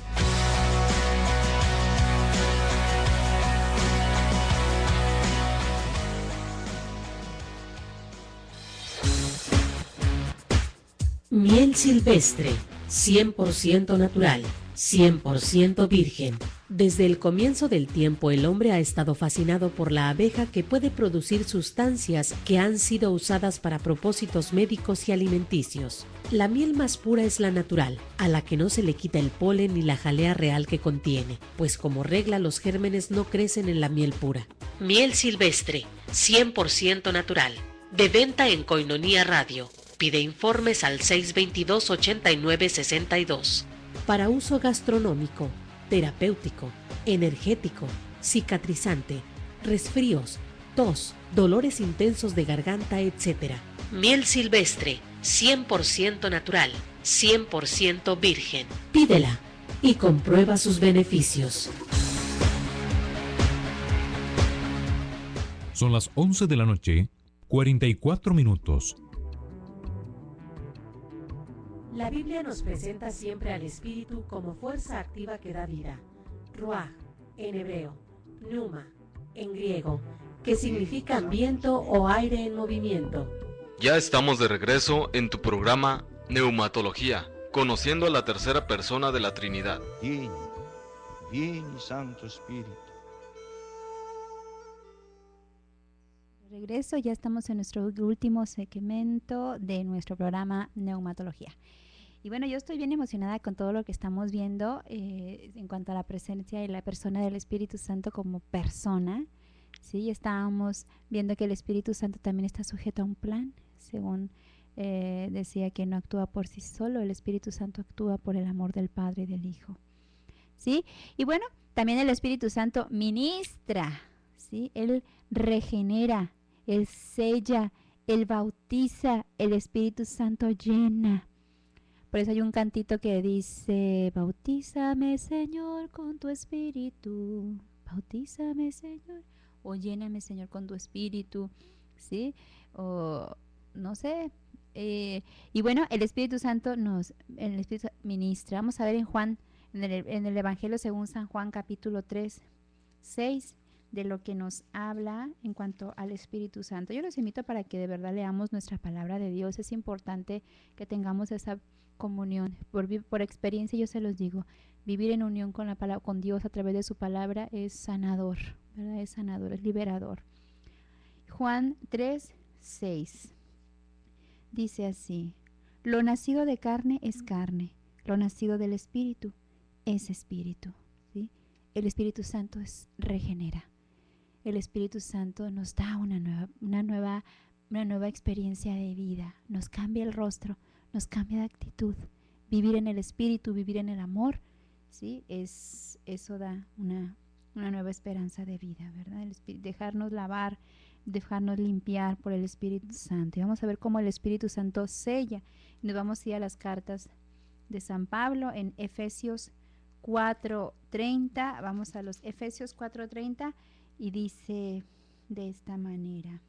S2: Miel silvestre, 100% natural, 100% virgen. Desde el comienzo del tiempo el hombre ha estado fascinado por la abeja que puede producir sustancias que han sido usadas para propósitos médicos y alimenticios. La miel más pura es la natural, a la que no se le quita el polen ni la jalea real que contiene, pues como regla los gérmenes no crecen en la miel pura. Miel silvestre, 100% natural, de venta en Koinonia Radio. Pide informes al 622-8962. Para uso gastronómico, terapéutico, energético, cicatrizante, resfríos, tos, dolores intensos de garganta, etc. Miel silvestre, 100% natural, 100% virgen. Pídela y comprueba sus beneficios.
S14: Son las 11 de la noche, 44 minutos.
S2: La Biblia nos presenta siempre al Espíritu como fuerza activa que da vida. Ruach, en hebreo, pneuma, en griego, que significa viento o aire en movimiento.
S3: Ya estamos de regreso en tu programa Neumatología, conociendo a la tercera persona de la Trinidad.
S5: Vieni, vieni Santo Espíritu.
S4: Regreso, ya estamos en nuestro último segmento de nuestro programa Neumatología. Y bueno, yo estoy bien emocionada con todo lo que estamos viendo en cuanto a la presencia y la persona del Espíritu Santo como persona. Sí, estábamos viendo que el Espíritu Santo también está sujeto a un plan, según decía que no actúa por sí solo, el Espíritu Santo actúa por el amor del Padre y del Hijo. ¿Sí? Y bueno, también el Espíritu Santo ministra, ¿sí? Él regenera, Él sella, Él bautiza, el Espíritu Santo llena. Por eso hay un cantito que dice: bautízame, Señor, con tu Espíritu, bautízame, Señor, o lléname, Señor, con tu Espíritu, ¿sí? O no sé. Y bueno, el Espíritu Santo el Espíritu ministra. Vamos a ver en Juan, en el Evangelio según San Juan, capítulo 3, 6, de lo que nos habla en cuanto al Espíritu Santo. Yo los invito para que de verdad leamos nuestra palabra de Dios. Es importante que tengamos esa comunión. Por experiencia yo se los digo, vivir en unión con la palabra, con Dios a través de su palabra es sanador, ¿verdad? Es sanador, es liberador. Juan 3, 6 dice así: lo nacido de carne es carne, lo nacido del Espíritu es Espíritu, ¿sí? El Espíritu Santo regenera. El Espíritu Santo nos da una nueva experiencia de vida, nos cambia el rostro, nos cambia de actitud. Vivir en el Espíritu, vivir en el amor, ¿sí? Eso da una nueva esperanza de vida, ¿verdad? Dejarnos lavar, dejarnos limpiar por el Espíritu Santo. Y vamos a ver cómo el Espíritu Santo sella. Nos vamos a ir a las cartas de San Pablo en Efesios 4:30. Vamos a los Efesios 4:30 y dice de esta manera: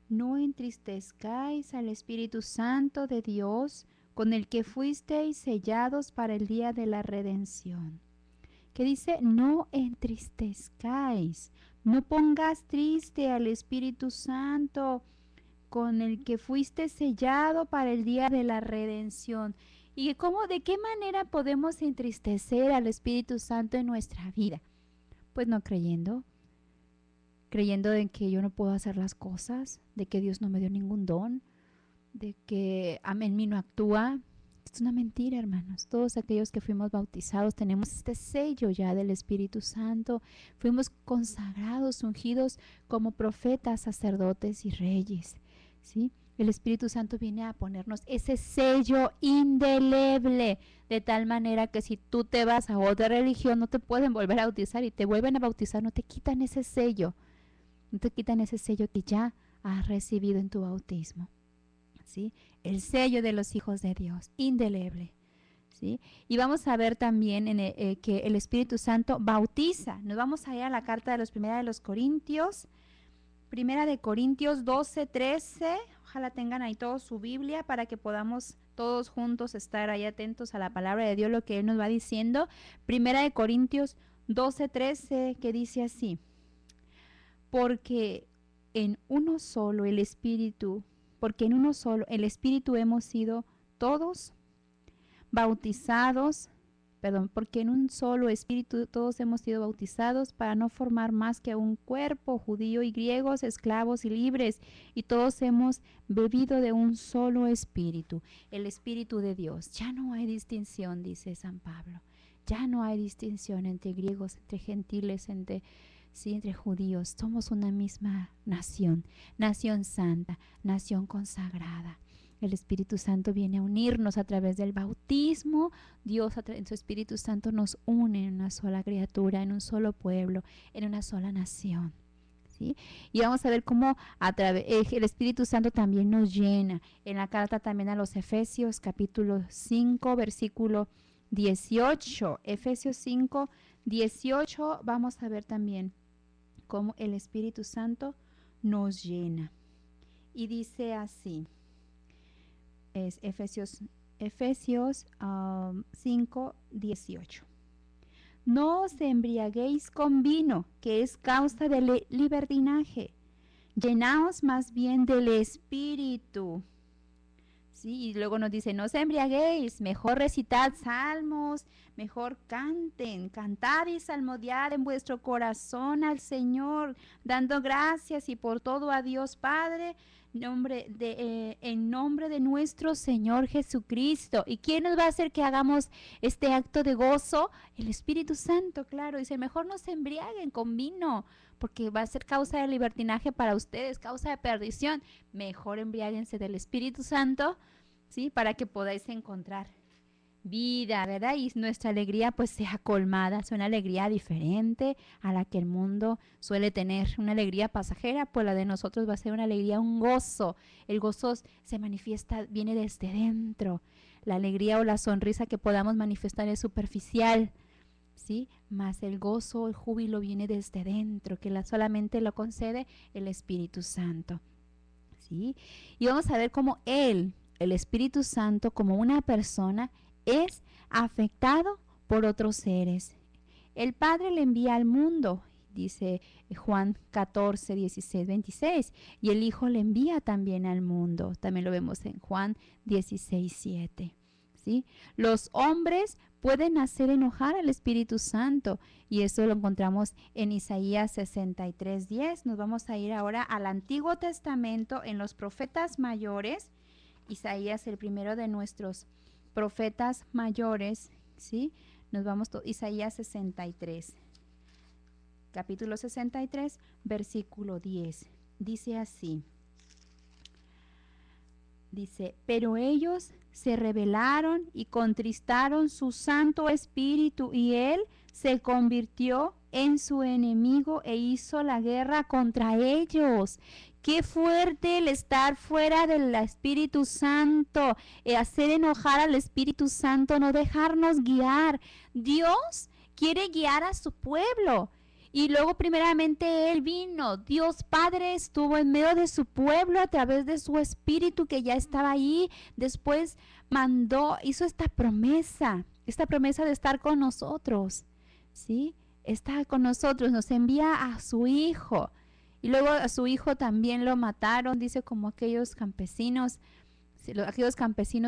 S4: no entristezcáis al Espíritu Santo de Dios, con el que fuisteis sellados para el día de la redención. Que dice: no entristezcáis, no pongas triste al Espíritu Santo, con el que fuiste sellado para el día de la redención. ¿Y de qué manera podemos entristecer al Espíritu Santo en nuestra vida? Pues no creyendo en que yo no puedo hacer las cosas, de que Dios no me dio ningún don, de que en mí no actúa. Es una mentira, hermanos. Todos aquellos que fuimos bautizados tenemos este sello ya del Espíritu Santo. Fuimos consagrados, ungidos como profetas, sacerdotes y reyes, ¿sí? El Espíritu Santo viene a ponernos ese sello indeleble, de tal manera que si tú te vas a otra religión no te pueden volver a bautizar, y te vuelven a bautizar, no te quitan ese sello. No te quitan ese sello que ya has recibido en tu bautismo, ¿sí? El sello de los hijos de Dios, indeleble, ¿sí? Y vamos a ver también que el Espíritu Santo bautiza. Nos vamos a ir a la carta de los Primera de Corintios 12:13. Ojalá tengan ahí todos su Biblia para que podamos todos juntos estar ahí atentos a la palabra de Dios, lo que Él nos va diciendo. Primera de Corintios 12:13, que dice así: porque en uno solo el Espíritu hemos sido todos bautizados, porque en un solo Espíritu todos hemos sido bautizados para no formar más que un cuerpo, judío y griegos, esclavos y libres, y todos hemos bebido de un solo Espíritu, el Espíritu de Dios. Ya no hay distinción, dice San Pablo, ya no hay distinción entre griegos, entre gentiles, entre judíos. Somos una misma nación, nación santa, nación consagrada. El Espíritu Santo viene a unirnos a través del bautismo. Dios en su Espíritu Santo nos une en una sola criatura, en un solo pueblo, en una sola nación, ¿sí? Y vamos a ver cómo el Espíritu Santo también nos llena. En la carta también a los Efesios, capítulo 5, versículo 18. Efesios 5, 18, vamos a ver también cómo el Espíritu Santo nos llena. Y dice así, es Efesios 5, 18. No os embriaguéis con vino, que es causa de libertinaje. Llenaos más bien del Espíritu. Sí, y luego nos dice, no os embriaguéis, mejor recitad salmos, mejor canten, cantad y salmodiad en vuestro corazón al Señor, dando gracias y por todo a Dios Padre, en nombre de nuestro Señor Jesucristo. ¿Y quién nos va a hacer que hagamos este acto de gozo? El Espíritu Santo, claro. Dice, mejor no se embriaguen con vino, porque va a ser causa de libertinaje para ustedes, causa de perdición. Mejor embriáguense del Espíritu Santo, ¿sí? Para que podáis encontrar vida, ¿verdad? Y nuestra alegría pues sea colmada, es una alegría diferente a la que el mundo suele tener, una alegría pasajera, pues la de nosotros va a ser una alegría, un gozo. El gozo se manifiesta, viene desde dentro. La alegría o la sonrisa que podamos manifestar es superficial, ¿sí? Más el gozo, el júbilo viene desde dentro, que solamente lo concede el Espíritu Santo, ¿sí? Y vamos a ver cómo el Espíritu Santo, como una persona, es afectado por otros seres. El Padre le envía al mundo, dice Juan 14, 16, 26, y el Hijo le envía también al mundo. También lo vemos en Juan 16, 7. ¿Sí? Los hombres pueden hacer enojar al Espíritu Santo, y eso lo encontramos en Isaías 63, 10. Nos vamos a ir ahora al Antiguo Testamento, en los profetas mayores. Isaías, el primero de nuestros profetas mayores, ¿sí? Nos vamos a Isaías 63, capítulo 63, versículo 10. Dice así, dice, pero ellos se rebelaron y contristaron su Santo Espíritu, y Él se convirtió en su enemigo e hizo la guerra contra ellos. Qué fuerte el estar fuera del Espíritu Santo, hacer enojar al Espíritu Santo, no dejarnos guiar. Dios quiere guiar a su pueblo. Y luego primeramente Él vino, Dios Padre estuvo en medio de su pueblo a través de su Espíritu que ya estaba ahí. Después hizo esta promesa de estar con nosotros, ¿sí? Está con nosotros, nos envía a su Hijo. Y luego a su hijo también lo mataron, dice, como aquellos campesinos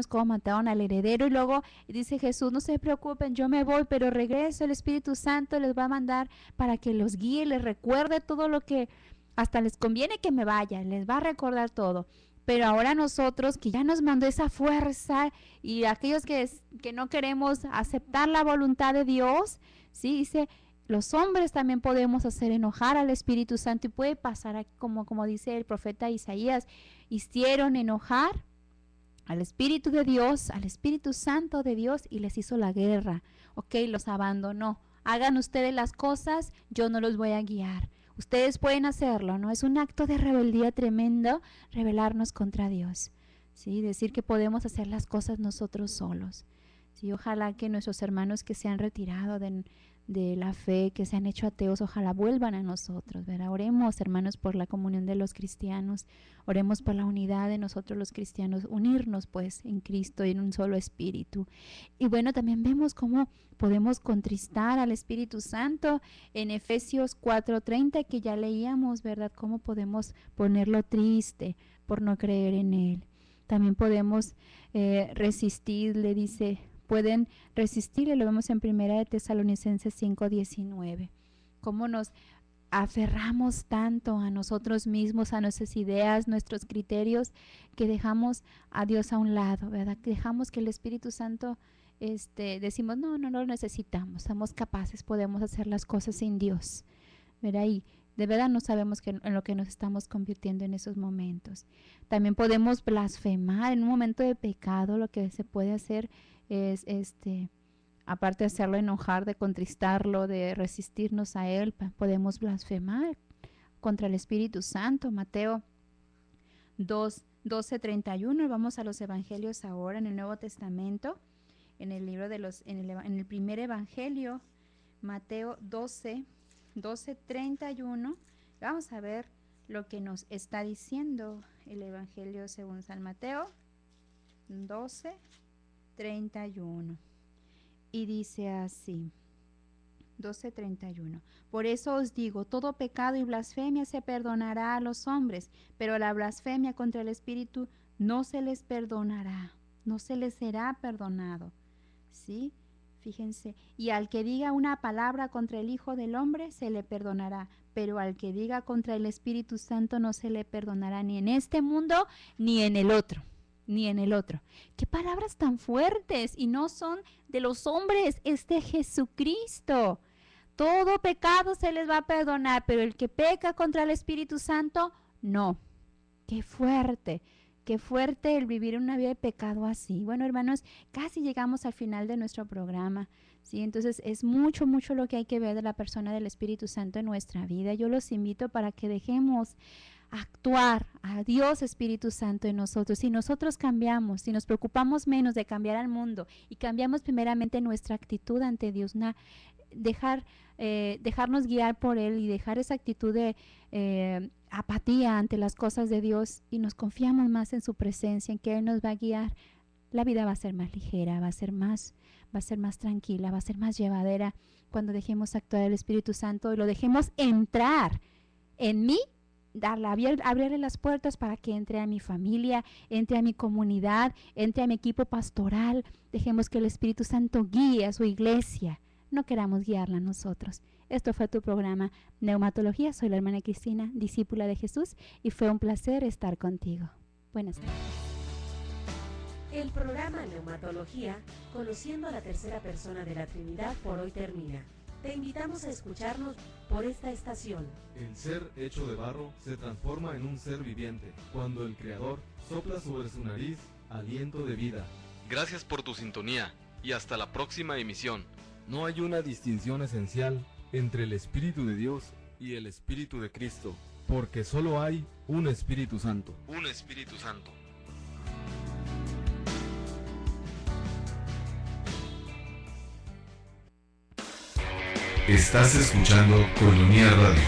S4: como mataron al heredero. Y luego dice Jesús, no se preocupen, yo me voy, pero regreso, el Espíritu Santo les va a mandar para que los guíe, les recuerde todo lo que hasta les conviene que me vaya, les va a recordar todo. Pero ahora nosotros, que ya nos mandó esa fuerza, y aquellos que no queremos aceptar la voluntad de Dios, ¿sí? Dice, los hombres también podemos hacer enojar al Espíritu Santo, y puede pasar como dice el profeta Isaías, hicieron enojar al Espíritu de Dios, al Espíritu Santo de Dios, y les hizo la guerra. Ok, los abandonó. Hagan ustedes las cosas, yo no los voy a guiar. Ustedes pueden hacerlo, ¿no? Es un acto de rebeldía tremendo rebelarnos contra Dios, ¿sí? Decir que podemos hacer las cosas nosotros solos. Sí, ojalá que nuestros hermanos que se han retirado de la fe, que se han hecho ateos, ojalá vuelvan a nosotros, ¿verdad? Oremos, hermanos, por la comunión de los cristianos, oremos por la unidad de nosotros los cristianos, unirnos pues en Cristo y en un solo espíritu. Y bueno, también vemos cómo podemos contristar al Espíritu Santo en Efesios 4:30, que ya leíamos, ¿verdad? Cómo podemos ponerlo triste por no creer en Él. También podemos resistir, le dice, pueden resistir, y lo vemos en 1 Tesalonicenses 5:19. Cómo nos aferramos tanto a nosotros mismos, a nuestras ideas, nuestros criterios, que dejamos a Dios a un lado, ¿verdad? Que dejamos que el Espíritu Santo, decimos, no lo necesitamos, somos capaces, podemos hacer las cosas sin Dios, ¿verdad? Y de verdad no sabemos en lo que nos estamos convirtiendo en esos momentos. También podemos blasfemar en un momento de pecado. Lo que se puede hacer es, aparte de hacerlo enojar, de contristarlo, de resistirnos a Él, podemos blasfemar contra el Espíritu Santo. Mateo 12:31. Vamos a los evangelios ahora en el Nuevo Testamento, en el libro de en el primer evangelio, Mateo 12:31. Vamos a ver lo que nos está diciendo el Evangelio según San Mateo 12:31. Y dice así, 12:31. Por eso os digo, todo pecado y blasfemia se perdonará a los hombres, pero la blasfemia contra el Espíritu no se les perdonará, no se les será perdonado. ¿Sí? Fíjense, y al que diga una palabra contra el Hijo del Hombre se le perdonará, pero al que diga contra el Espíritu Santo no se le perdonará ni en este mundo ni en el otro, ni en el otro. Qué palabras tan fuertes, y no son de los hombres, es de Jesucristo. Todo pecado se les va a perdonar, pero el que peca contra el Espíritu Santo, no. Qué fuerte el vivir una vida de pecado así. Bueno, hermanos, casi llegamos al final de nuestro programa, ¿sí? Entonces es mucho lo que hay que ver de la persona del Espíritu Santo en nuestra vida. Yo los invito para que dejemos actuar a Dios Espíritu Santo en nosotros. Si nosotros cambiamos, si nos preocupamos menos de cambiar al mundo y cambiamos primeramente nuestra actitud ante Dios, dejarnos guiar por Él y dejar esa actitud de apatía ante las cosas de Dios, y nos confiamos más en su presencia, en que Él nos va a guiar, la vida va a ser más ligera, va a ser más tranquila, va a ser más llevadera cuando dejemos actuar el Espíritu Santo y lo dejemos entrar en mí, abrirle las puertas para que entre a mi familia, entre a mi comunidad, entre a mi equipo pastoral. Dejemos que el Espíritu Santo guíe a su iglesia, no queramos guiarla nosotros. Esto fue tu programa Neumatología. Soy la hermana Cristina, discípula de Jesús, y fue un placer estar contigo. Buenas tardes.
S2: El programa Neumatología, conociendo a la tercera persona de la Trinidad, por hoy termina. Te invitamos a escucharnos por esta estación.
S1: El ser hecho de barro se transforma en un ser viviente cuando el Creador sopla sobre su nariz aliento de vida.
S3: Gracias por tu sintonía y hasta la próxima emisión.
S1: No hay una distinción esencial entre el Espíritu de Dios y el Espíritu de Cristo, porque solo hay un Espíritu Santo.
S3: Un Espíritu Santo.
S16: Estás escuchando Coinonía Radio.